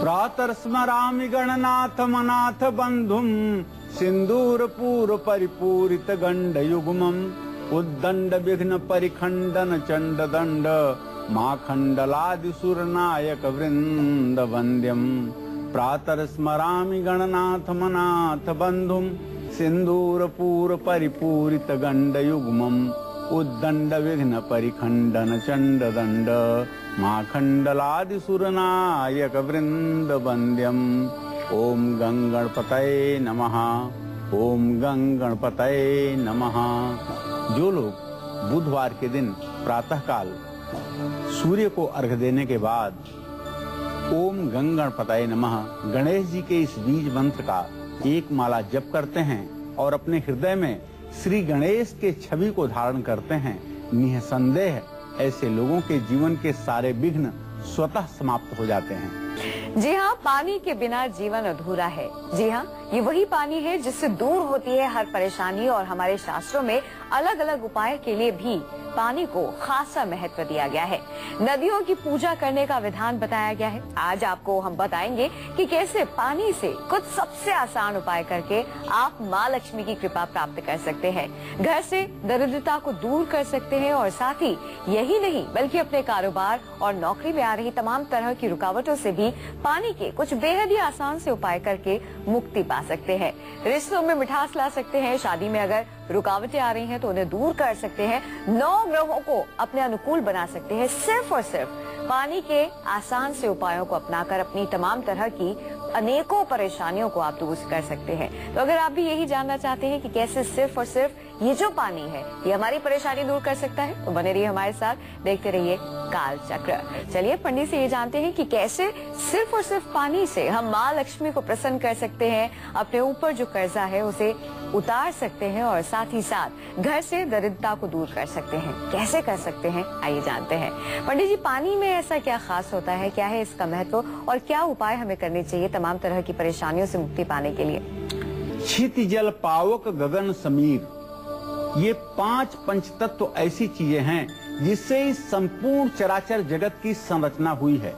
प्रातर्स्मरामि Gananath manat बंधुम सिंदूर पूर परिपूरित गंड युग्मम उद्दंड विघ्न परिखंडन चंड दंड माखंडलादि सुर नायक वृंद वंद्यम प्रातर्स्मरामि गणनाथ मनाथ बंधुम सिंदूर पूर परिपूरित गंड युग्मम उद्दंड विघ्न परिखंडन चंड दंड माखंडलादि सुर नायक वृंद वंद्यम। ओम गं गणपतये नमः। ओम गं गणपतये नमः। जो लोग बुधवार के दिन प्रातःकाल सूर्य को अर्घ्य देने के बाद ओम गं गणपतये नमः गणेश जी के इस बीज मंत्र का एक माला जप करते हैं और अपने हृदय में श्री गणेश के छवि को धारण करते हैं, निसंदेह ऐसे लोगों के जीवन के सारे विघ्न स्वतः समाप्त हो जाते हैं। जी हाँ, पानी के बिना जीवन अधूरा है। जी हाँ, ये वही पानी है जिससे दूर होती है हर परेशानी और हमारे शास्त्रों में अलग अलग उपाय के लिए भी पानी को खासा महत्व दिया गया है। नदियों की पूजा करने का विधान बताया गया है। आज आपको हम बताएंगे कि कैसे पानी से कुछ सबसे आसान उपाय करके आप माँ लक्ष्मी की कृपा प्राप्त कर सकते हैं, घर से दरिद्रता को दूर कर सकते हैं और साथ ही यही नहीं बल्कि अपने कारोबार और नौकरी में आ रही तमाम तरह की रुकावटों से भी पानी के कुछ बेहद ही आसान से उपाय करके मुक्ति पा सकते हैं। रिश्तों में मिठास ला सकते हैं, शादी में अगर रुकावटें आ रही हैं तो उन्हें दूर कर सकते हैं, 9 ग्रहों को अपने अनुकूल बना सकते हैं सिर्फ और सिर्फ पानी के आसान से उपायों को अपनाकर अपनी तमाम तरह की अनेकों परेशानियों को आप दूर कर सकते हैं। तो अगर आप भी यही जानना चाहते हैं कि कैसे सिर्फ और सिर्फ ये जो पानी है ये हमारी परेशानी दूर कर सकता है, तो बने रहिए हमारे साथ, देखते रहिए काल चक्र। चलिए पंडित से ये जानते हैं कि कैसे सिर्फ और सिर्फ पानी से हम माँ लक्ष्मी को प्रसन्न कर सकते हैं, अपने ऊपर जो कर्जा है उसे उतार सकते हैं और साथ ही साथ घर से दरिद्रता को दूर कर सकते हैं। कैसे कर सकते हैं, आइए जानते हैं। पंडित जी, पानी में ऐसा क्या खास होता है, क्या है इसका महत्व और क्या उपाय हमें करने चाहिए तमाम तरह की परेशानियों से मुक्ति पाने के लिए? क्षिति जल पावक गगन समीर, ये 5 पंचतत्व ऐसी चीजें हैं जिससे इस संपूर्ण चराचर जगत की संरचना हुई है।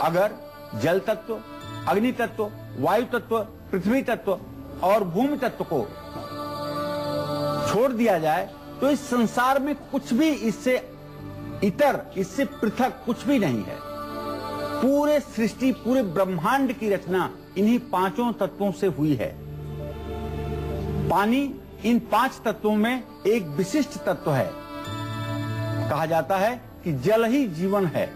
अगर जल तत्व, अग्नि तत्व, वायु तत्व, पृथ्वी तत्व और भूमि तत्व को छोड़ दिया जाए तो इस संसार में कुछ भी इससे इतर, इससे पृथक कुछ भी नहीं है। पूरे सृष्टि, पूरे ब्रह्मांड की रचना इन्हीं 5 तत्वों से हुई है। पानी इन 5 तत्वों में एक विशिष्ट तत्व है। कहा जाता है कि जल ही जीवन है।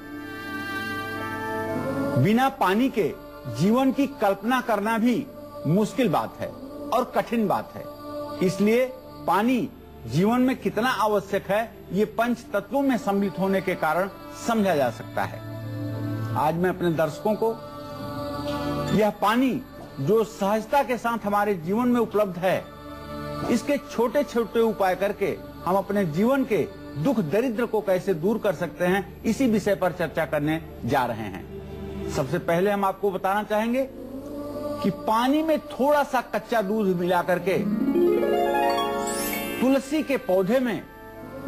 बिना पानी के जीवन की कल्पना करना भी मुश्किल बात है और कठिन बात है। इसलिए पानी जीवन में कितना आवश्यक है ये 5 तत्वों में सम्मिलित होने के कारण समझा जा सकता है। आज मैं अपने दर्शकों को यह पानी जो सहजता के साथ हमारे जीवन में उपलब्ध है, इसके छोटे छोटे उपाय करके हम अपने जीवन के दुख दरिद्र को कैसे दूर कर सकते हैं, इसी विषय पर चर्चा करने जा रहे हैं। सबसे पहले हम आपको बताना चाहेंगे कि पानी में थोड़ा सा कच्चा दूध मिला करके तुलसी के पौधे में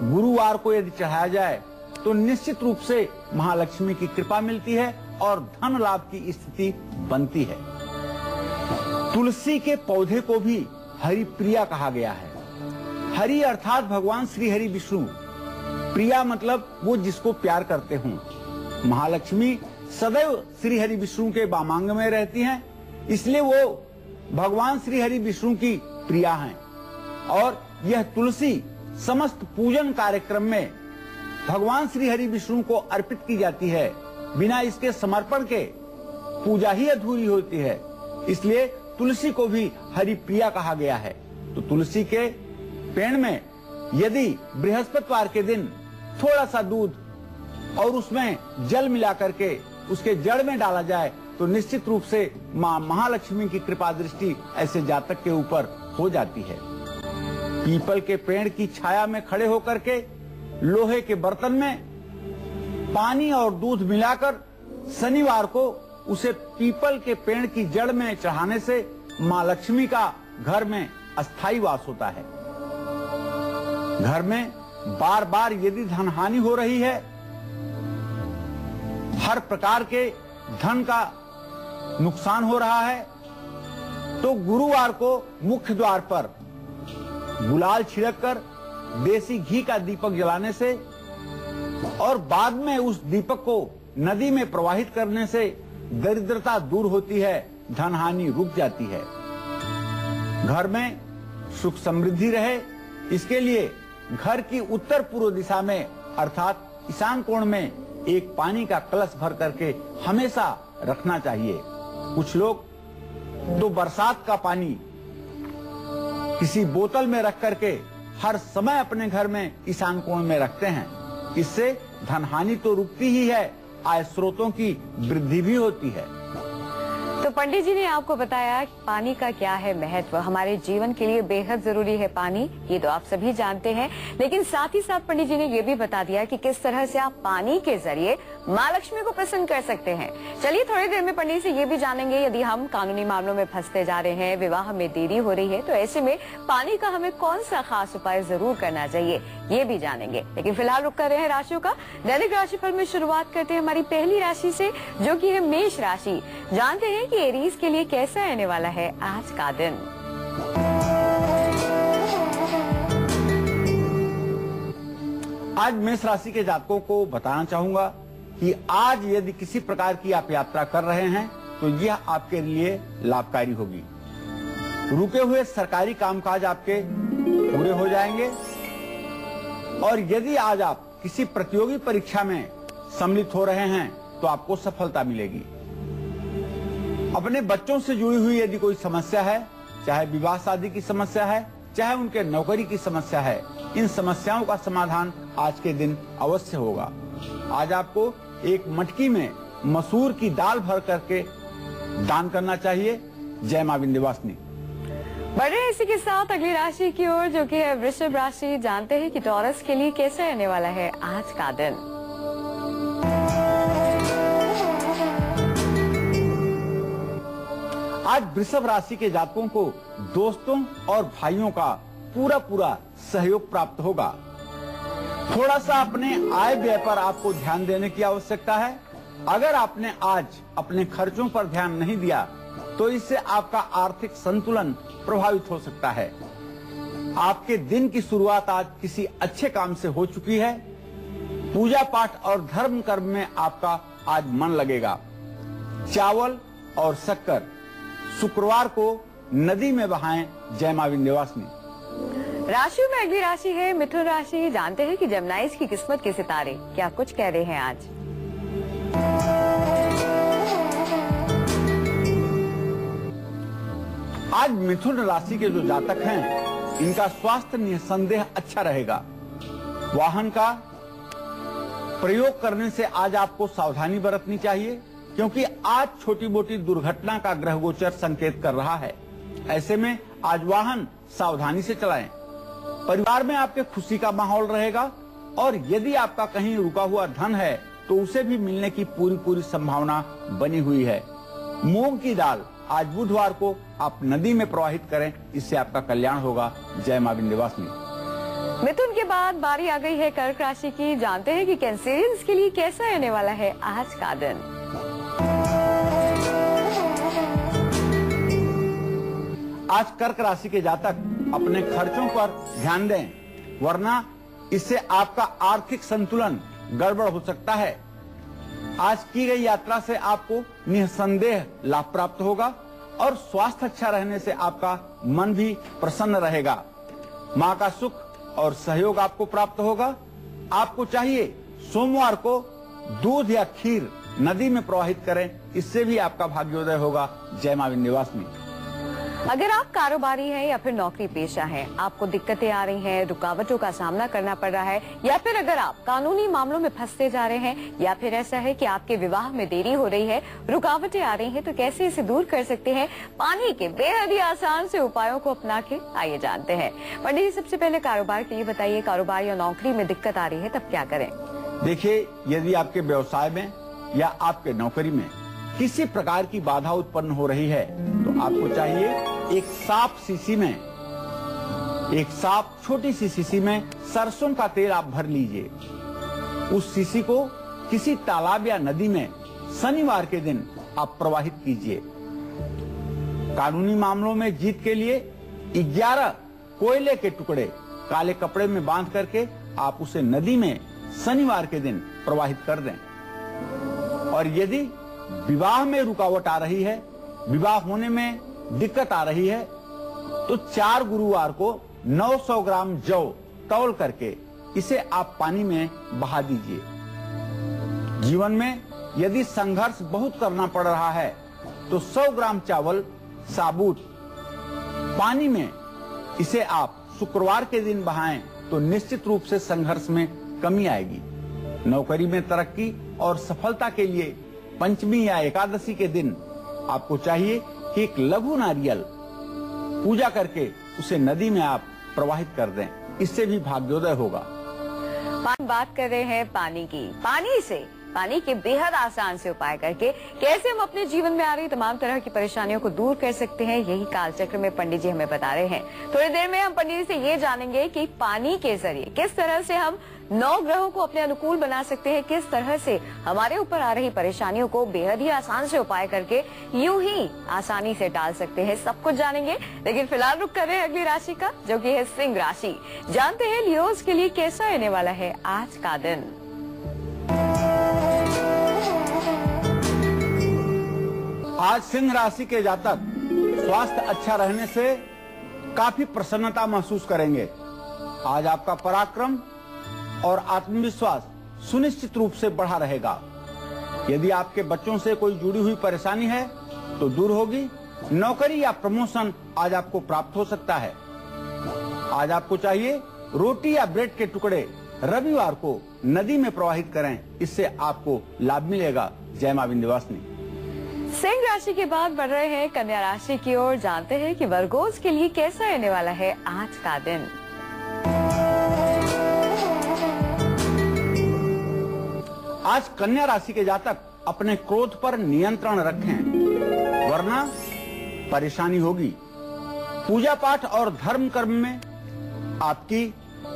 गुरुवार को यदि चढ़ाया जाए तो निश्चित रूप से महालक्ष्मी की कृपा मिलती है और धन लाभ की स्थिति बनती है। तुलसी के पौधे को भी हरि प्रिया कहा गया है। हरि अर्थात भगवान श्री हरि विष्णु, प्रिया मतलब वो जिसको प्यार करते हों। महालक्ष्मी सदैव श्री हरि विष्णु के वामांग में रहती हैं, इसलिए वो भगवान श्री हरि विष्णु की प्रिया हैं। और यह तुलसी समस्त पूजन कार्यक्रम में भगवान श्री हरि विष्णु को अर्पित की जाती है। बिना इसके समर्पण के पूजा ही अधूरी होती है, इसलिए तुलसी को भी हरि प्रिया कहा गया है। तो तुलसी के पेड़ में यदि बृहस्पतिवार के दिन थोड़ा सा दूध और उसमें जल मिला करके उसके जड़ में डाला जाए तो निश्चित रूप से मां महालक्ष्मी की कृपा दृष्टि ऐसे जातक के ऊपर हो जाती है। पीपल के पेड़ की छाया में खड़े होकर के लोहे के बर्तन में पानी और दूध मिलाकर शनिवार को उसे पीपल के पेड़ की जड़ में चढ़ाने से मां लक्ष्मी का घर में अस्थायी वास होता है। घर में बार बार यदि धन हानि हो रही है हर प्रकार के धन का नुकसान हो रहा है, तो गुरुवार को मुख्य द्वार पर गुलाल छिड़ककर देसी घी का दीपक जलाने से और बाद में उस दीपक को नदी में प्रवाहित करने से दरिद्रता दूर होती है, धन हानि रुक जाती है। घर में सुख समृद्धि रहे, इसके लिए घर की उत्तर पूर्व दिशा में अर्थात ईशान कोण में एक पानी का कलश भर करके हमेशा रखना चाहिए। कुछ लोग तो बरसात का पानी किसी बोतल में रख करके हर समय अपने घर में ईशान कोण में रखते हैं। इससे धन हानि तो रुकती ही है, आय स्रोतों की वृद्धि भी होती है। तो पंडित जी ने आपको बताया कि पानी का क्या है महत्व, हमारे जीवन के लिए बेहद जरूरी है पानी, ये तो आप सभी जानते हैं। लेकिन साथ ही साथ पंडित जी ने ये भी बता दिया कि किस तरह से आप पानी के जरिए माँ लक्ष्मी को प्रसन्न कर सकते हैं। चलिए थोड़ी देर में पंडित से ये भी जानेंगे, यदि हम कानूनी मामलों में फंसते जा रहे हैं, विवाह में देरी हो रही है, तो ऐसे में पानी का हमें कौन सा खास उपाय जरूर करना चाहिए, ये भी जानेंगे। लेकिन फिलहाल रुक कर रहे हैं राशियों का। दैनिक राशिफल में शुरुआत करते हैं हमारी पहली राशि से, जो की है मेष राशि। जानते हैं कि एरीज के लिए कैसा रहने वाला है आज का दिन। आज मेष राशि के जातकों को बताना चाहूंगा कि आज यदि किसी प्रकार की आप यात्रा कर रहे हैं तो यह आपके लिए लाभकारी होगी। रुके हुए सरकारी कामकाज आपके पूरे हो जाएंगे और यदि आज आप किसी प्रतियोगी परीक्षा में सम्मिलित हो रहे हैं तो आपको सफलता मिलेगी। अपने बच्चों से जुड़ी हुई यदि कोई समस्या है, चाहे विवाह शादी की समस्या है, चाहे उनके नौकरी की समस्या है, इन समस्याओं का समाधान आज के दिन अवश्य होगा। आज आपको एक मटकी में मसूर की दाल भर करके दान करना चाहिए। जय मां विंध्यवासिनी। बढ़ रहे इसी के साथ अगली राशि की ओर, जो कि है वृषभ राशि। जानते हैं कि टॉरस के लिए कैसा रहने वाला है आज का दिन। आज वृषभ राशि के जातकों को दोस्तों और भाइयों का पूरा सहयोग प्राप्त होगा। थोड़ा सा अपने आय व्यय पर आपको ध्यान देने की आवश्यकता है। अगर आपने आज अपने खर्चों पर ध्यान नहीं दिया तो इससे आपका आर्थिक संतुलन प्रभावित हो सकता है। आपके दिन की शुरुआत आज किसी अच्छे काम से हो चुकी है। पूजा पाठ और धर्म कर्म में आपका आज मन लगेगा। चावल और शक्कर शुक्रवार को नदी में बहाएं। जय मां विंध्यवासिनी। राशियों में अगली राशि है मिथुन राशि। जानते हैं कि जेमिनाइज की किस्मत के सितारे क्या कुछ कह रहे हैं आज। आज मिथुन राशि के जो जातक हैं, इनका स्वास्थ्य निसंदेह अच्छा रहेगा। वाहन का प्रयोग करने से आज आपको सावधानी बरतनी चाहिए, क्योंकि आज छोटी मोटी दुर्घटना का ग्रह गोचर संकेत कर रहा है। ऐसे में आज वाहन सावधानी से चलाएं। परिवार में आपके खुशी का माहौल रहेगा और यदि आपका कहीं रुका हुआ धन है तो उसे भी मिलने की पूरी संभावना बनी हुई है। मूंग की दाल आज बुधवार को आप नदी में प्रवाहित करें, इससे आपका कल्याण होगा। जय मां विंध्यवासिनी। मिथुन के बाद बारी आ गई है कर्क राशि की। जानते हैं कि कैंसेरियंस के लिए कैसा रहने वाला है आज का दिन। आज कर्क राशि के जातक अपने खर्चों पर ध्यान दें, वरना इससे आपका आर्थिक संतुलन गड़बड़ हो सकता है। आज की गई यात्रा से आपको निसंदेह लाभ प्राप्त होगा और स्वास्थ्य अच्छा रहने से आपका मन भी प्रसन्न रहेगा। मां का सुख और सहयोग आपको प्राप्त होगा। आपको चाहिए सोमवार को दूध या खीर नदी में प्रवाहित करें, इससे भी आपका भाग्योदय होगा। जय मां विंध्यवासिनी। अगर आप कारोबारी हैं या फिर नौकरी पेशा हैं, आपको दिक्कतें आ रही हैं, रुकावटों का सामना करना पड़ रहा है, या फिर अगर आप कानूनी मामलों में फंसते जा रहे हैं, या फिर ऐसा है कि आपके विवाह में देरी हो रही है, रुकावटें आ रही हैं, तो कैसे इसे दूर कर सकते हैं पानी के बेहद ही आसान से उपायों को अपना के, आइए जानते हैं। पंडित जी, सबसे पहले कारोबार के लिए बताइए, कारोबार या नौकरी में दिक्कत आ रही है तब क्या करें? देखिए, यदि आपके व्यवसाय में या आपके नौकरी में किसी प्रकार की बाधा उत्पन्न हो रही है तो आपको चाहिए एक साफ शीशी में, एक साफ छोटी सी शीशी में सरसों का तेल आप भर लीजिए। उस शीशी को किसी तालाब या नदी में शनिवार के दिन आप प्रवाहित कीजिए। कानूनी मामलों में जीत के लिए 11 कोयले के टुकड़े काले कपड़े में बांध करके आप उसे नदी में शनिवार के दिन प्रवाहित कर दें। और यदि विवाह में रुकावट आ रही है, विवाह होने में दिक्कत आ रही है, तो 4 गुरुवार को 900 ग्राम जौ तौल करके इसे आप पानी में बहा दीजिए। जीवन में यदि संघर्ष बहुत करना पड़ रहा है तो 100 ग्राम चावल साबुत पानी में इसे आप शुक्रवार के दिन बहाएं तो निश्चित रूप से संघर्ष में कमी आएगी। नौकरी में तरक्की और सफलता के लिए पंचमी या एकादशी के दिन आपको चाहिए कि एक लघु नारियल पूजा करके उसे नदी में आप प्रवाहित कर दें, इससे भी भाग्योदय होगा। बात कर रहे हैं पानी की। पानी के बेहद आसान से उपाय करके कैसे हम अपने जीवन में आ रही तमाम तरह की परेशानियों को दूर कर सकते हैं, यही कालचक्र में पंडित जी हमें बता रहे हैं। थोड़ी देर में हम पंडित जी से ये जानेंगे कि पानी के जरिए किस तरह से हम 9 ग्रहों को अपने अनुकूल बना सकते हैं, किस तरह से हमारे ऊपर आ रही परेशानियों को बेहद ही आसान से उपाय करके यूं ही आसानी से टाल सकते हैं। सब कुछ जानेंगे, लेकिन फिलहाल रुक कर रहे हैं अगली राशि का, जो कि है सिंह राशि। जानते हैं लियोज के लिए कैसा रहने वाला है आज का दिन। आज सिंह राशि के जातक स्वास्थ्य अच्छा रहने से काफी प्रसन्नता महसूस करेंगे। आज आपका पराक्रम और आत्मविश्वास सुनिश्चित रूप से बढ़ा रहेगा। यदि आपके बच्चों से कोई जुड़ी हुई परेशानी है तो दूर होगी। नौकरी या प्रमोशन आज आपको प्राप्त हो सकता है। आज आपको चाहिए रोटी या ब्रेड के टुकड़े रविवार को नदी में प्रवाहित करें, इससे आपको लाभ मिलेगा। जय मां विंध्यवासिनी। सिंह राशि के बाद बढ़ रहे हैं कन्या राशि की ओर। जानते हैं कि वर्गोज के लिए कैसा रहने वाला है आज का दिन। आज कन्या राशि के जातक अपने क्रोध पर नियंत्रण रखें, वरना परेशानी होगी। पूजा पाठ और धर्म कर्म में आपकी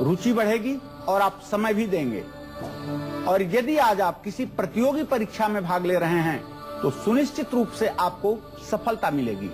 रुचि बढ़ेगी और आप समय भी देंगे। और यदि आज आप किसी प्रतियोगी परीक्षा में भाग ले रहे हैं तो सुनिश्चित रूप से आपको सफलता मिलेगी।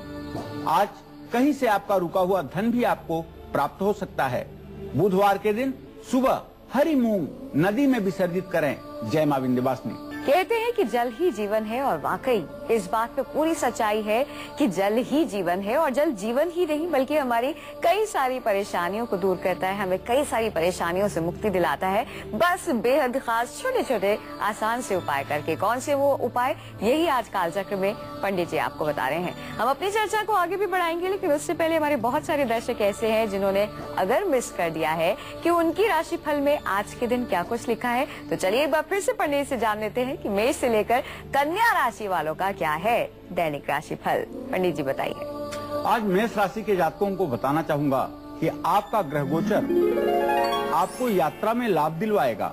आज कहीं से आपका रुका हुआ धन भी आपको प्राप्त हो सकता है। बुधवार के दिन सुबह हरी मूंग नदी में विसर्जित करें। जय मां विंध्यवासिनी। कहते हैं कि जल ही जीवन है, और वाकई इस बात पे पूरी सच्चाई है कि जल ही जीवन है। और जल जीवन ही नहीं बल्कि हमारी कई सारी परेशानियों को दूर करता है, हमें कई सारी परेशानियों से मुक्ति दिलाता है, बस बेहद खास छोटे छोटे आसान से उपाय करके। कौन से वो उपाय, यही आज कालचक्र में पंडित जी आपको बता रहे हैं। हम अपनी चर्चा को आगे भी बढ़ाएंगे, लेकिन उससे पहले हमारे बहुत सारे दर्शक ऐसे हैं जिन्होंने अगर मिस कर दिया है कि उनकी राशिफल में आज के दिन क्या कुछ लिखा है, तो चलिए एक बार फिर से पंडित से जान लेते हैं कि मेष से लेकर कन्या राशि वालों का क्या है दैनिक राशिफल। पंडित जी बताइए। आज मेष राशि के जातकों को बताना चाहूंगा कि आपका ग्रह गोचर आपको यात्रा में लाभ दिलवाएगा।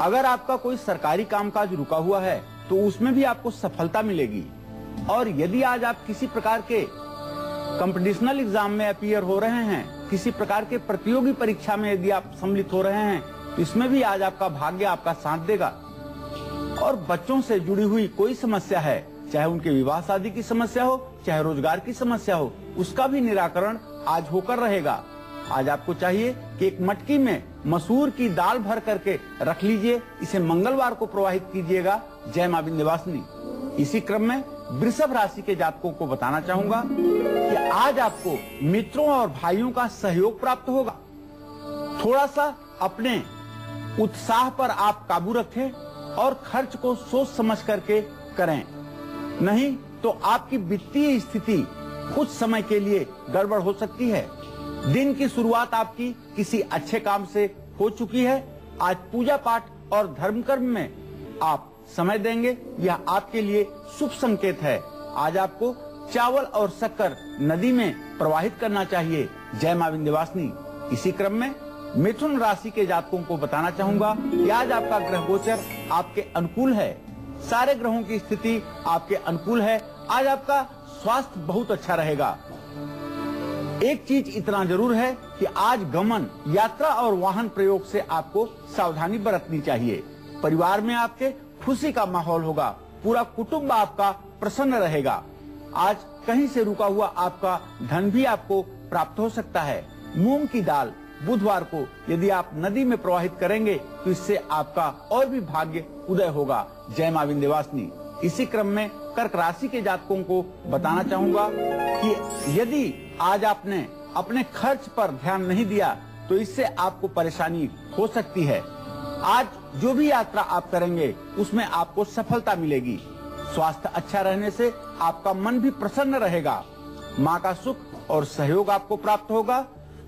अगर आपका कोई सरकारी कामकाज रुका हुआ है तो उसमें भी आपको सफलता मिलेगी। और यदि आज आप किसी प्रकार के कॉम्पिटिशनल एग्जाम में अपीयर हो रहे हैं, किसी प्रकार के प्रतियोगी परीक्षा में यदि आप सम्मिलित हो रहे हैं, तो इसमें भी आज आपका भाग्य आपका साथ देगा। और बच्चों से जुड़ी हुई कोई समस्या है, चाहे उनके विवाह शादी की समस्या हो, चाहे रोजगार की समस्या हो, उसका भी निराकरण आज होकर रहेगा। आज आपको चाहिए कि एक मटकी में मसूर की दाल भर करके रख लीजिए, इसे मंगलवार को प्रवाहित कीजिएगा। जय मां विंध्यवासिनी। इसी क्रम में वृषभ राशि के जातकों को बताना चाहूंगा कि आज आपको मित्रों और भाइयों का सहयोग प्राप्त होगा। थोड़ा सा अपने उत्साह पर आप काबू रखें और खर्च को सोच समझ करके करें, नहीं तो आपकी वित्तीय स्थिति कुछ समय के लिए गड़बड़ हो सकती है। दिन की शुरुआत आपकी किसी अच्छे काम से हो चुकी है। आज पूजा पाठ और धर्म कर्म में आप समय देंगे, यह आपके लिए शुभ संकेत है। आज आपको चावल और शक्कर नदी में प्रवाहित करना चाहिए। जय मां विंध्यवासिनी। इसी क्रम में मिथुन राशि के जातकों को बताना चाहूंगा कि आज आपका ग्रह गोचर आपके अनुकूल है। सारे ग्रहों की स्थिति आपके अनुकूल है। आज आपका स्वास्थ्य बहुत अच्छा रहेगा। एक चीज इतना जरूर है कि आज गमन, यात्रा और वाहन प्रयोग से आपको सावधानी बरतनी चाहिए। परिवार में आपके खुशी का माहौल होगा, पूरा कुटुंब आपका प्रसन्न रहेगा। आज कहीं से रुका हुआ आपका धन भी आपको प्राप्त हो सकता है। मूंग की दाल बुधवार को यदि आप नदी में प्रवाहित करेंगे तो इससे आपका और भी भाग्य उदय होगा। जय मां विंध्यवासिनी। इसी क्रम में कर्क राशि के जातकों को बताना चाहूंगा कि यदि आज आपने अपने खर्च पर ध्यान नहीं दिया तो इससे आपको परेशानी हो सकती है। आज जो भी यात्रा आप करेंगे उसमें आपको सफलता मिलेगी। स्वास्थ्य अच्छा रहने से आपका मन भी प्रसन्न रहेगा। माँ का सुख और सहयोग आपको प्राप्त होगा।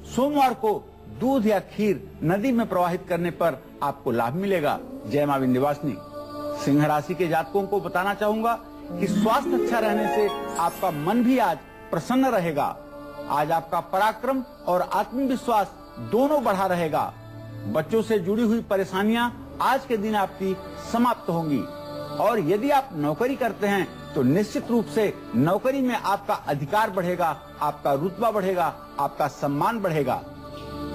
सोमवार को दूध या खीर नदी में प्रवाहित करने पर आपको लाभ मिलेगा। जय मां विंध्यवासिनी। सिंह राशि के जातकों को बताना चाहूंगा कि स्वास्थ्य अच्छा रहने से आपका मन भी आज प्रसन्न रहेगा। आज आपका पराक्रम और आत्मविश्वास दोनों बढ़ा रहेगा। बच्चों से जुड़ी हुई परेशानियां आज के दिन आपकी समाप्त होंगी। और यदि आप नौकरी करते हैं तो निश्चित रूप से नौकरी में आपका अधिकार बढ़ेगा, आपका रुतबा बढ़ेगा, आपका सम्मान बढ़ेगा।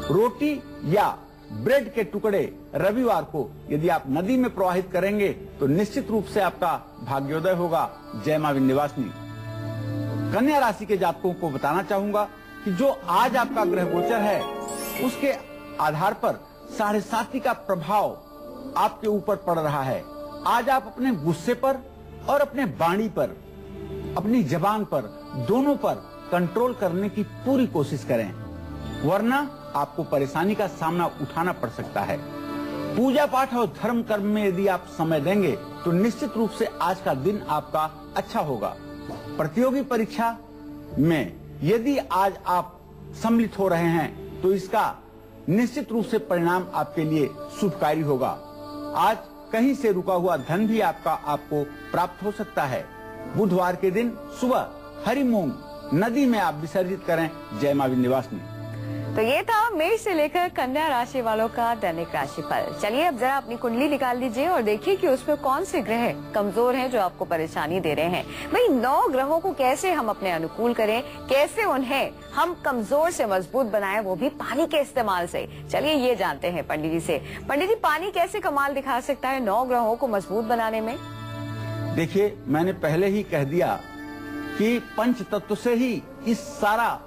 रोटी या ब्रेड के टुकड़े रविवार को यदि आप नदी में प्रवाहित करेंगे तो निश्चित रूप से आपका भाग्योदय होगा। जय मां विंध्यवासिनी। कन्या राशि के जातकों को बताना चाहूंगा कि जो आज आपका ग्रह गोचर है उसके आधार पर 7.5 का प्रभाव आपके ऊपर पड़ रहा है। आज आप अपने गुस्से पर और अपने वाणी पर, अपनी जबान पर, दोनों पर कंट्रोल करने की पूरी कोशिश करें, वरना आपको परेशानी का सामना उठाना पड़ सकता है। पूजा पाठ और धर्म कर्म में यदि आप समय देंगे तो निश्चित रूप से आज का दिन आपका अच्छा होगा। प्रतियोगी परीक्षा में यदि आज आप सम्मिलित हो रहे हैं तो इसका निश्चित रूप से परिणाम आपके लिए शुभकारी होगा। आज कहीं से रुका हुआ धन भी आपको प्राप्त हो सकता है। बुधवार के दिन सुबह हरी मूंग नदी में आप विसर्जित करें। जय मां विंध्यवासिनी। तो ये था मेष से लेकर कन्या राशि वालों का दैनिक राशिफल। चलिए अब जरा अपनी कुंडली निकाल लीजिए और देखिए कि उसमें कौन से ग्रह कमजोर हैं जो आपको परेशानी दे रहे हैं। भाई 9 ग्रहों को कैसे हम अपने अनुकूल करें, कैसे उन्हें हम कमजोर से मजबूत बनाएं, वो भी पानी के इस्तेमाल से। चलिए ये जानते हैं पंडित जी से। पंडित जी, पानी कैसे कमाल दिखा सकता है 9 ग्रहों को मजबूत बनाने में? देखिए, मैंने पहले ही कह दिया कि पंच तत्व से ही इस सारा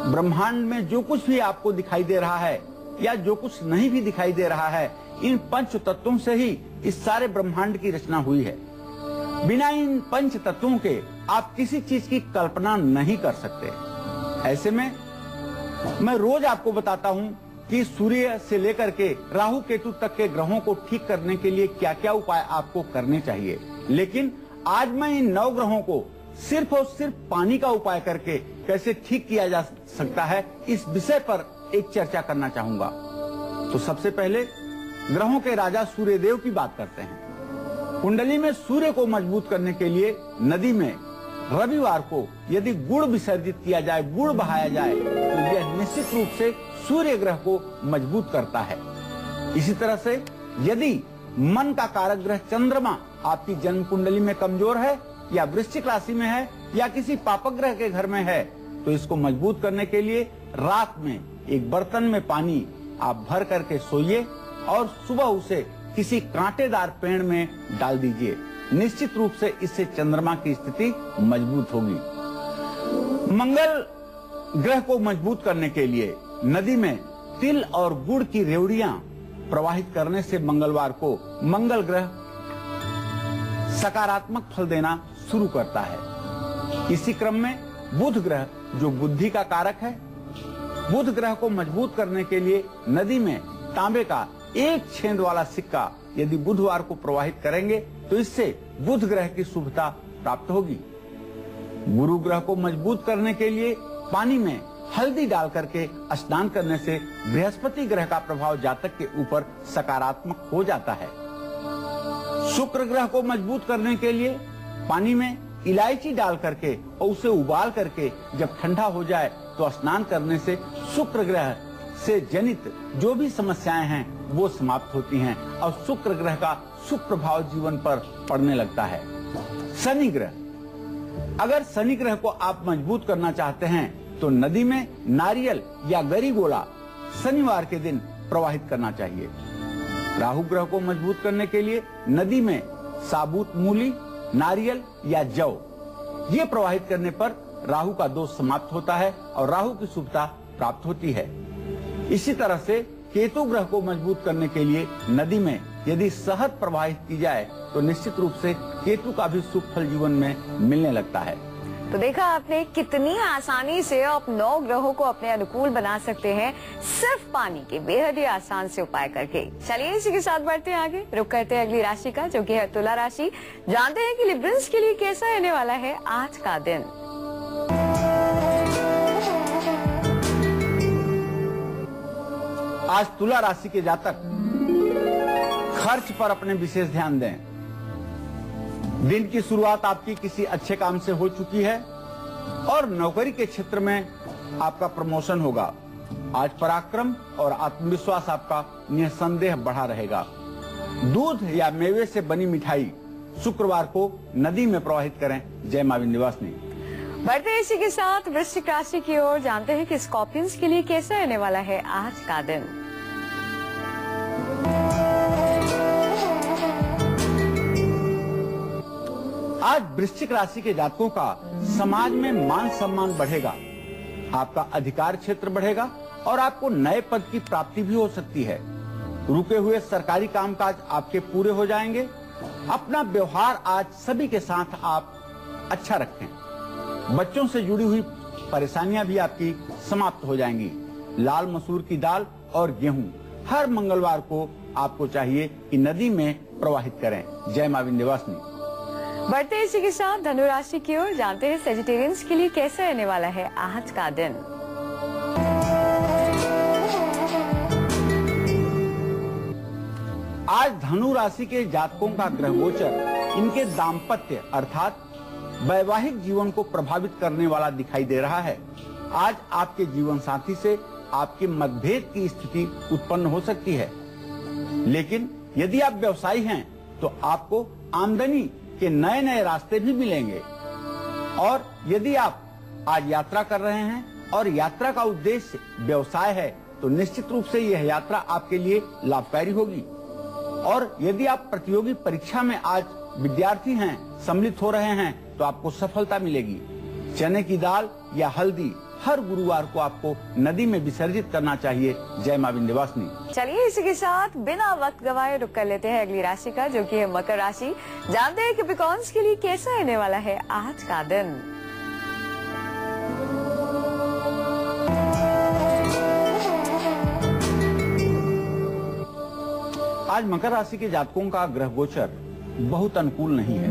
ब्रह्मांड में जो कुछ भी आपको दिखाई दे रहा है या जो कुछ नहीं भी दिखाई दे रहा है, इन पंच तत्वों से ही इस सारे ब्रह्मांड की रचना हुई है। बिना इन पंच तत्वों के आप किसी चीज की कल्पना नहीं कर सकते। ऐसे में मैं रोज आपको बताता हूं कि सूर्य से लेकर के राहु केतु तक के ग्रहों को ठीक करने के लिए क्या क्या उपाय आपको करने चाहिए। लेकिन आज मैं इन 9 ग्रहों को सिर्फ और सिर्फ पानी का उपाय करके कैसे ठीक किया जा सकता है, इस विषय पर एक चर्चा करना चाहूंगा। तो सबसे पहले ग्रहों के राजा सूर्य देव की बात करते हैं। कुंडली में सूर्य को मजबूत करने के लिए नदी में रविवार को यदि गुड़ विसर्जित किया जाए, गुड़ बहाया जाए, तो यह निश्चित रूप से सूर्य ग्रह को मजबूत करता है। इसी तरह से यदि मन का कारक ग्रह चंद्रमा आपकी जन्म कुंडली में कमजोर है या वृश्चिक राशि में है या किसी पापक ग्रह के घर में है, तो इसको मजबूत करने के लिए रात में एक बर्तन में पानी आप भर करके सोइए और सुबह उसे किसी कांटेदार पेड़ में डाल दीजिए। निश्चित रूप से इससे चंद्रमा की स्थिति मजबूत होगी। मंगल ग्रह को मजबूत करने के लिए नदी में तिल और गुड़ की रेवड़ियां प्रवाहित करने से मंगलवार को मंगल ग्रह सकारात्मक फल देना शुरू करता है। इसी क्रम में बुध ग्रह जो बुद्धि का कारक है, बुध ग्रह को मजबूत करने के लिए नदी में तांबे का एक छेद वाला सिक्का यदि बुधवार को प्रवाहित करेंगे तो इससे बुध ग्रह की शुभता प्राप्त होगी। गुरु ग्रह को मजबूत करने के लिए पानी में हल्दी डाल करके स्नान करने से बृहस्पति ग्रह का प्रभाव जातक के ऊपर सकारात्मक हो जाता है। शुक्र ग्रह को मजबूत करने के लिए पानी में इलायची डाल करके और उसे उबाल करके जब ठंडा हो जाए तो स्नान करने से शुक्र ग्रह से जनित जो भी समस्याएं हैं वो समाप्त होती हैं और शुक्र ग्रह का शुभ प्रभाव जीवन पर पड़ने लगता है। शनि ग्रह, अगर शनि ग्रह को आप मजबूत करना चाहते हैं तो नदी में नारियल या गरी गोला शनिवार के दिन प्रवाहित करना चाहिए। राहु ग्रह को मजबूत करने के लिए नदी में साबुत मूली, नारियल या जौ ये प्रवाहित करने पर राहु का दोष समाप्त होता है और राहु की शुभता प्राप्त होती है। इसी तरह से केतु ग्रह को मजबूत करने के लिए नदी में यदि शहद प्रवाहित की जाए तो निश्चित रूप से केतु का भी सुख फल जीवन में मिलने लगता है। तो देखा आपने कितनी आसानी से आप 9 ग्रहों को अपने अनुकूल बना सकते हैं सिर्फ पानी के बेहद ही आसान से उपाय करके। चलिए इसी के साथ बढ़ते हैं आगे, रुक करते हैं अगली राशि का जो कि है तुला राशि। जानते हैं कि लिब्रंस के लिए कैसा रहने वाला है आज का दिन। आज तुला राशि के जातक खर्च पर अपने विशेष ध्यान दें। दिन की शुरुआत आपकी किसी अच्छे काम से हो चुकी है और नौकरी के क्षेत्र में आपका प्रमोशन होगा। आज पराक्रम और आत्मविश्वास आपका निसंदेह बढ़ा रहेगा। दूध या मेवे से बनी मिठाई शुक्रवार को नदी में प्रवाहित करें। जय मां विंध्यवासिनी। बढ़ते हैं इसी के साथ वृश्चिक राशि की ओर। जानते हैं कि स्कॉर्पियंस के लिए कैसा रहने वाला है आज का दिन। आज वृश्चिक राशि के जातकों का समाज में मान सम्मान बढ़ेगा, आपका अधिकार क्षेत्र बढ़ेगा और आपको नए पद की प्राप्ति भी हो सकती है। रुके हुए सरकारी कामकाज आपके पूरे हो जाएंगे। अपना व्यवहार आज सभी के साथ आप अच्छा रखें। बच्चों से जुड़ी हुई परेशानियां भी आपकी समाप्त हो जाएंगी। लाल मसूर की दाल और गेहूं हर मंगलवार को आपको चाहिए कि नदी में प्रवाहित करें। जय मां विंध्यवासिनी। बढ़ते इसी के साथ धनु राशि की ओर। जानते हैं सेजिटेरियंस के लिए कैसा रहने वाला है आज का दिन। आज धनु राशि के जातकों का ग्रह गोचर इनके दाम्पत्य अर्थात वैवाहिक जीवन को प्रभावित करने वाला दिखाई दे रहा है। आज आपके जीवन साथी से आपके मतभेद की स्थिति उत्पन्न हो सकती है, लेकिन यदि आप व्यवसायी हैं तो आपको आमदनी के नए नए रास्ते भी मिलेंगे। और यदि आप आज यात्रा कर रहे हैं और यात्रा का उद्देश्य व्यवसाय है तो निश्चित रूप से यह यात्रा आपके लिए लाभकारी होगी। और यदि आप प्रतियोगी परीक्षा में आज विद्यार्थी हैं, सम्मिलित हो रहे हैं तो आपको सफलता मिलेगी। चने की दाल या हल्दी हर गुरुवार को आपको नदी में विसर्जित करना चाहिए। जय मां विंध्यवासिनी। चलिए इसी के साथ बिना वक्त गवाए रुक कर लेते हैं अगली राशि का जो कि है मकर राशि। जानते हैं कि कैप्रिकॉर्न्स के लिए कैसा रहने वाला है आज का दिन। आज मकर राशि के जातकों का ग्रह गोचर बहुत अनुकूल नहीं है।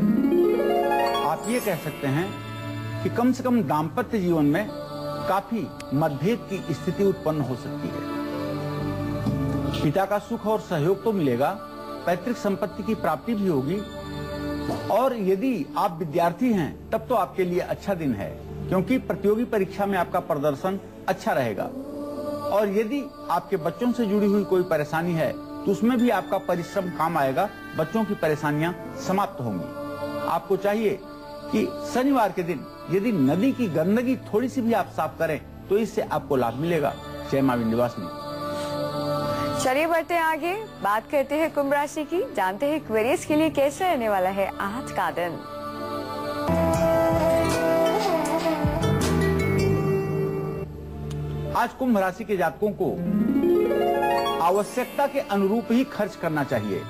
आप ये कह सकते हैं कि कम से कम दाम्पत्य जीवन में काफी मतभेद की स्थिति उत्पन्न हो सकती है। पिता का सुख और सहयोग तो मिलेगा, पैतृक संपत्ति की प्राप्ति भी होगी। और यदि आप विद्यार्थी हैं तब तो आपके लिए अच्छा दिन है, क्योंकि प्रतियोगी परीक्षा में आपका प्रदर्शन अच्छा रहेगा। और यदि आपके बच्चों से जुड़ी हुई कोई परेशानी है तो उसमें भी आपका परिश्रम काम आएगा। बच्चों की परेशानियां समाप्त होंगी। आपको चाहिए कि शनिवार के दिन यदि नदी की गंदगी थोड़ी सी भी आप साफ करें तो इससे आपको लाभ मिलेगा। जय मां विंध्यवासिनी। चलिए बढ़ते हैं आगे, बात करते हैं कुंभ राशि की। जानते हैं एक्वेरियस के लिए कैसा रहने वाला है आज का दिन। आज कुंभ राशि के जातकों को आवश्यकता के अनुरूप ही खर्च करना चाहिए।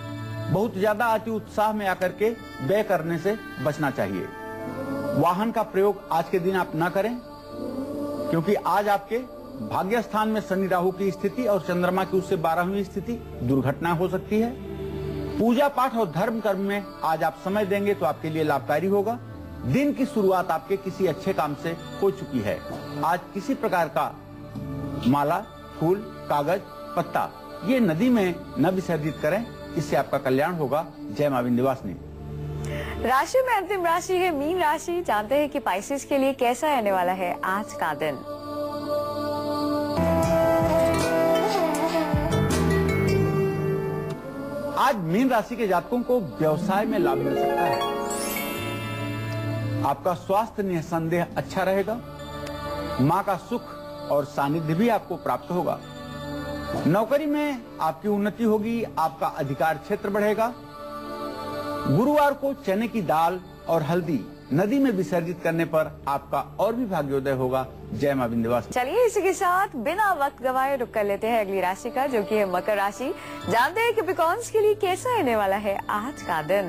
बहुत ज्यादा अति उत्साह में आकर के व्यय करने से बचना चाहिए। वाहन का प्रयोग आज के दिन आप न करें, क्योंकि आज आपके भाग्य स्थान में शनि राहु की स्थिति और चंद्रमा की उससे 12वीं स्थिति, दुर्घटना हो सकती है। पूजा पाठ और धर्म कर्म में आज आप समय देंगे तो आपके लिए लाभकारी होगा। दिन की शुरुआत आपके किसी अच्छे काम से हो चुकी है। आज किसी प्रकार का माला, फूल, कागज, पत्ता ये नदी में न विसर्जित करें, इससे आपका कल्याण होगा। जय मां विंध्यवासिनी। राशि में अंतिम राशि है मीन राशि। जानते हैं कि पाइसेस के लिए कैसा रहने वाला है आज का दिन। आज मीन राशि के जातकों को व्यवसाय में लाभ मिल सकता है। आपका स्वास्थ्य निसंदेह अच्छा रहेगा। मां का सुख और सानिध्य भी आपको प्राप्त होगा। नौकरी में आपकी उन्नति होगी, आपका अधिकार क्षेत्र बढ़ेगा। गुरुवार को चने की दाल और हल्दी नदी में विसर्जित करने पर आपका और भी भाग्योदय होगा। जय मां विंध्यवासिनी। चलिए इसी के साथ बिना वक्त गवाए रुक कर लेते हैं अगली राशि का, जो कि है मकर राशि। जानते हैं कि कैप्रिकॉर्न्स के लिए कैसा रहने वाला है आज का दिन।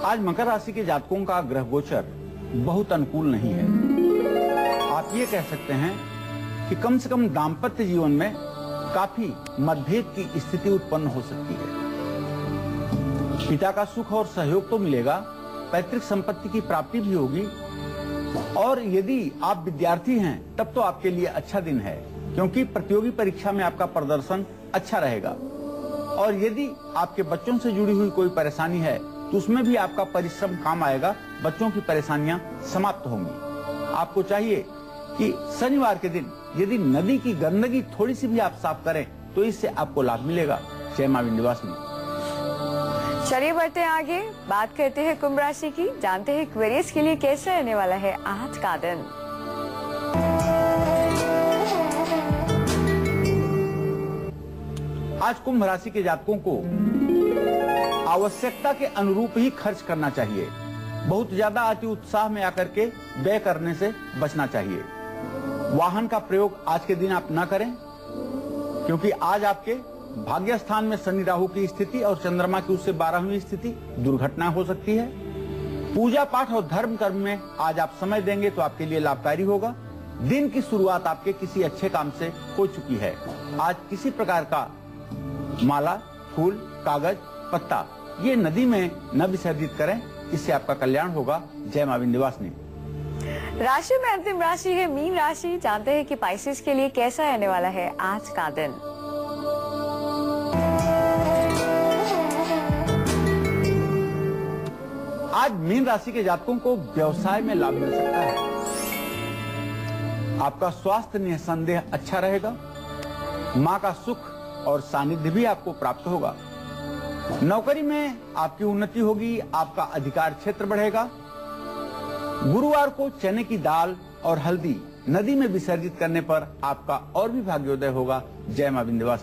आज मकर राशि के जातकों का ग्रह गोचर बहुत अनुकूल नहीं है। आप ये कह सकते हैं कि कम से कम दाम्पत्य जीवन में काफी मतभेद की स्थिति उत्पन्न हो सकती है। पिता का सुख और सहयोग तो मिलेगा, पैतृक संपत्ति की प्राप्ति भी होगी, और यदि आप विद्यार्थी हैं तब तो आपके लिए अच्छा दिन है, क्योंकि प्रतियोगी परीक्षा में आपका प्रदर्शन अच्छा रहेगा। और यदि आपके बच्चों से जुड़ी हुई कोई परेशानी है तो उसमें भी आपका परिश्रम काम आएगा, बच्चों की परेशानियां समाप्त होंगी। आपको चाहिए कि शनिवार के दिन यदि नदी की गंदगी थोड़ी सी भी आप साफ करें तो इससे आपको लाभ मिलेगा। जय मां विंध्यवासिनी। चलिए बढ़ते हैं आगे, बात करते हैं कुंभ राशि की। जानते हैं एक्वेरियस के लिए कैसे रहने वाला है आज का दिन। आज कुंभ राशि के जातकों को आवश्यकता के अनुरूप ही खर्च करना चाहिए। बहुत ज्यादा अति उत्साह में आकर के व्यय करने से बचना चाहिए। वाहन का प्रयोग आज के दिन आप न करें, क्योंकि आज आपके भाग्य स्थान में शनि राहु की स्थिति और चंद्रमा की उससे 12वीं स्थिति, दुर्घटना हो सकती है। पूजा पाठ और धर्म कर्म में आज आप समय देंगे तो आपके लिए लाभकारी होगा। दिन की शुरुआत आपके किसी अच्छे काम से हो चुकी है। आज किसी प्रकार का माला, फूल, कागज, पत्ता ये नदी में न विसर्जित करें, इससे आपका कल्याण होगा। जय मां विंध्यवासिनी। राशि में अंतिम राशि है मीन राशि। जानते हैं कि पाइसेस के लिए कैसा रहने वाला है आज का दिन। आज मीन राशि के जातकों को व्यवसाय में लाभ मिल सकता है। आपका स्वास्थ्य निसंदेह अच्छा रहेगा। मां का सुख और सानिध्य भी आपको प्राप्त होगा। नौकरी में आपकी उन्नति होगी, आपका अधिकार क्षेत्र बढ़ेगा। गुरुवार को चने की दाल और हल्दी नदी में विसर्जित करने पर आपका और भी भाग्योदय होगा। जय मां विंध्यवासिनी।